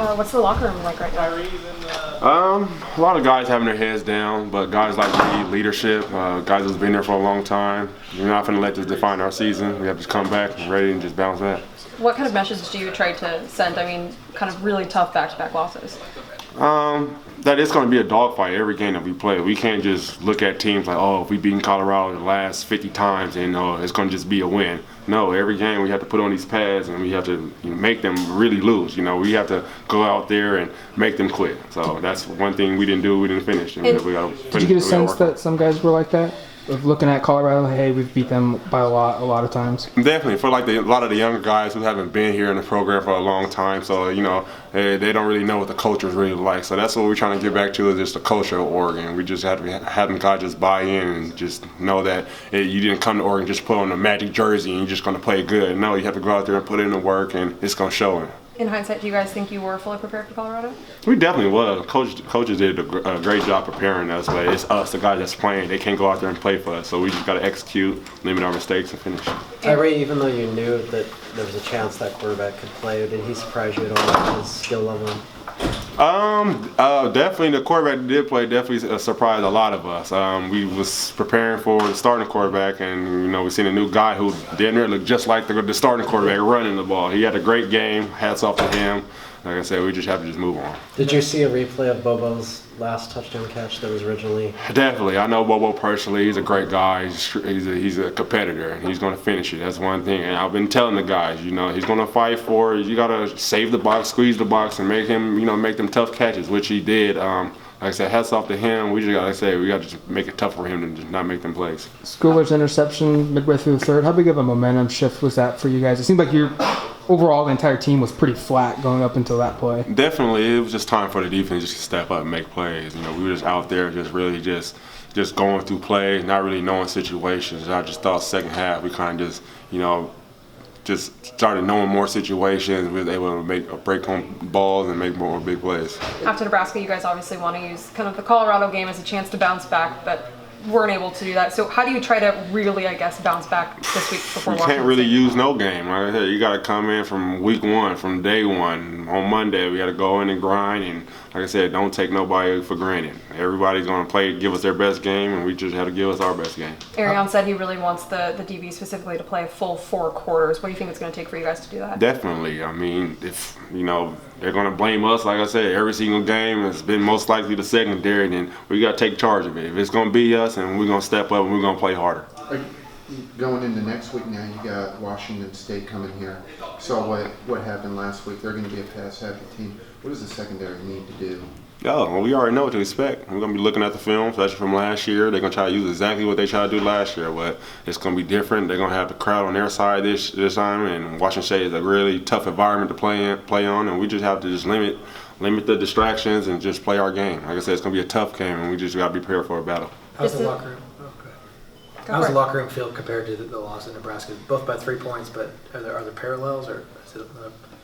What's the locker room like right now? A lot of guys having their heads down, but guys like me, leadership, guys who's been there for a long time. We're not going to let this define our season. We have to come back and ready and just bounce back. What kind of message do you try to send? I mean, kind of really tough back-to-back losses. That it's going to be a dogfight every game that we play. We can't just look at teams like, oh, if we beat Colorado the last 50 times and it's going to just be a win. No, every game we have to put on these pads and we have to make them really lose. We have to go out there and make them quit. So that's one thing we didn't do. We didn't finish. And we gotta finish. Did you get a sense that some guys were like that? Of looking at Colorado, hey, we've beat them by a lot of times. Definitely, for like a lot of the younger guys who haven't been here in the program for a long time, so they don't really know what the culture is really like. So that's what we're trying to get back to, is just the culture of Oregon. We just have to have them guys just buy in and just know that you didn't come to Oregon just put on a magic jersey and you're just going to play good. No, you have to go out there and put in the work, and it's going to show. In hindsight, do you guys think you were fully prepared for Colorado? We definitely was. Coaches did a great job preparing us, but it's us, the guys that's playing. They can't go out there and play for us, so we just got to execute, limit our mistakes, and finish. Tyree, even though you knew that there was a chance that quarterback could play, did he surprise you at all with his skill level? Definitely the quarterback that did play definitely surprised a lot of us. We was preparing for the starting quarterback, and we seen a new guy who damn near looked just like the starting quarterback running the ball. He had a great game. Hats off to him. Like I said, we just have to just move on. Did you see a replay of Bobo's last touchdown catch that was originally? Definitely. I know Bobo personally. He's a great guy. He's a competitor, and he's going to finish it. That's one thing. And I've been telling the guys, he's going to fight for it. You got to save the box, squeeze the box, and make him, make them tough catches, which he did. Like I said, hats off to him. We just got to just make it tough for him to just not make them plays. Schooler's interception midway through the third. How big of a momentum shift was that for you guys? It seemed like overall the entire team was pretty flat going up until that play. Definitely, it was just time for the defense just to step up and make plays. We were just out there just really just going through plays, not really knowing situations. I just thought second half we kind of just started knowing more situations. We were able to break home balls and make more big plays. After Nebraska, you guys obviously want to use kind of the Colorado game as a chance to bounce back, but weren't able to do that. So how do you try to really, bounce back this week before Washington? You can't really use no game. Like I said, you got to come in from week one, from day one. On Monday, we got to go in and grind. And like I said, don't take nobody for granted. Everybody's going to give us their best game, and we just have to give us our best game. Arion said he really wants the DB specifically to play a full 4 quarters. What do you think it's going to take for you guys to do that? Definitely. I mean, if, they're going to blame us, like I said, every single game has been most likely the secondary, then we got to take charge of it. If it's going to be us, and we're going to step up and we're going to play harder. Going into next week now, you got Washington State coming here. So what happened last week? They're going to be a pass-heavy team. What does the secondary need to do? Well, we already know what to expect. We're going to be looking at the film, especially from last year. They're going to try to use exactly what they tried to do last year, but it's going to be different. They're going to have the crowd on their side this time, and Washington State is a really tough environment to play on, and we just have to just limit the distractions and just play our game. Like I said, it's going to be a tough game, and we just got to be prepared for a battle. How's the locker room? How's the locker room feel compared to the loss in Nebraska? Both by 3 points, but are there parallels, or is it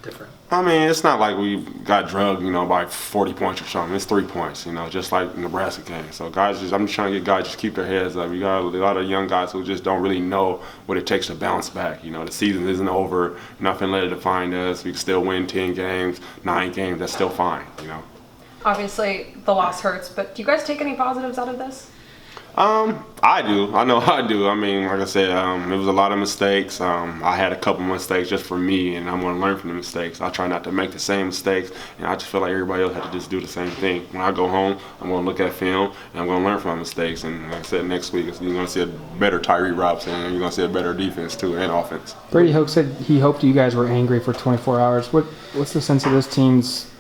different? I mean, it's not like we got drugged, by 40 points or something. It's 3 points, just like the Nebraska game. So I'm just trying to get guys just keep their heads up. We got a lot of young guys who just don't really know what it takes to bounce back. The season isn't over. Nothing let it define us. We can still win 10 games, 9 games. That's still fine, Obviously, the loss hurts, but do you guys take any positives out of this? I do. I know I do. I mean, like I said, it was a lot of mistakes. I had a couple mistakes just for me, and I'm going to learn from the mistakes. I try not to make the same mistakes, and I just feel like everybody else had to just do the same thing. When I go home, I'm going to look at film, and I'm going to learn from my mistakes. And like I said, next week, you're going to see a better Tyree Robinson, and you're going to see a better defense, too, and offense. Brady Hoke said he hoped you guys were angry for 24 hours. What's the sense of this team's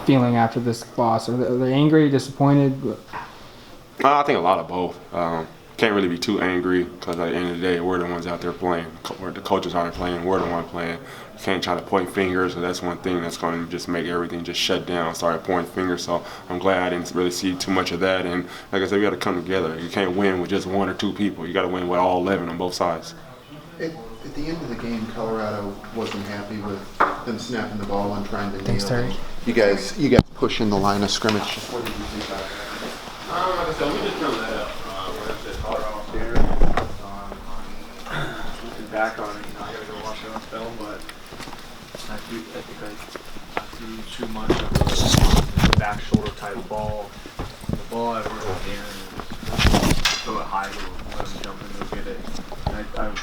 feeling after this loss? Are they angry, disappointed? I think a lot of both. Can't really be too angry because at the end of the day, we're the ones out there playing. The coaches aren't playing. We're the ones playing. You can't try to point fingers, so that's one thing that's going to just make everything just shut down, start pointing fingers. So I'm glad I didn't really see too much of that. And like I said, we got to come together. You can't win with just 1 or 2 people. You got to win with all 11 on both sides. At the end of the game, Colorado wasn't happy with them snapping the ball and trying to Thanks, nail Terry. it. You guys pushing the line of scrimmage. What did you think about that? Like I said, we just done that up. When I said Colorado there, looking back on it, I got to go watch it on film, but I think too much of the back shoulder type ball. The ball I work with Darren is throw it high, let him jump and go get it. And I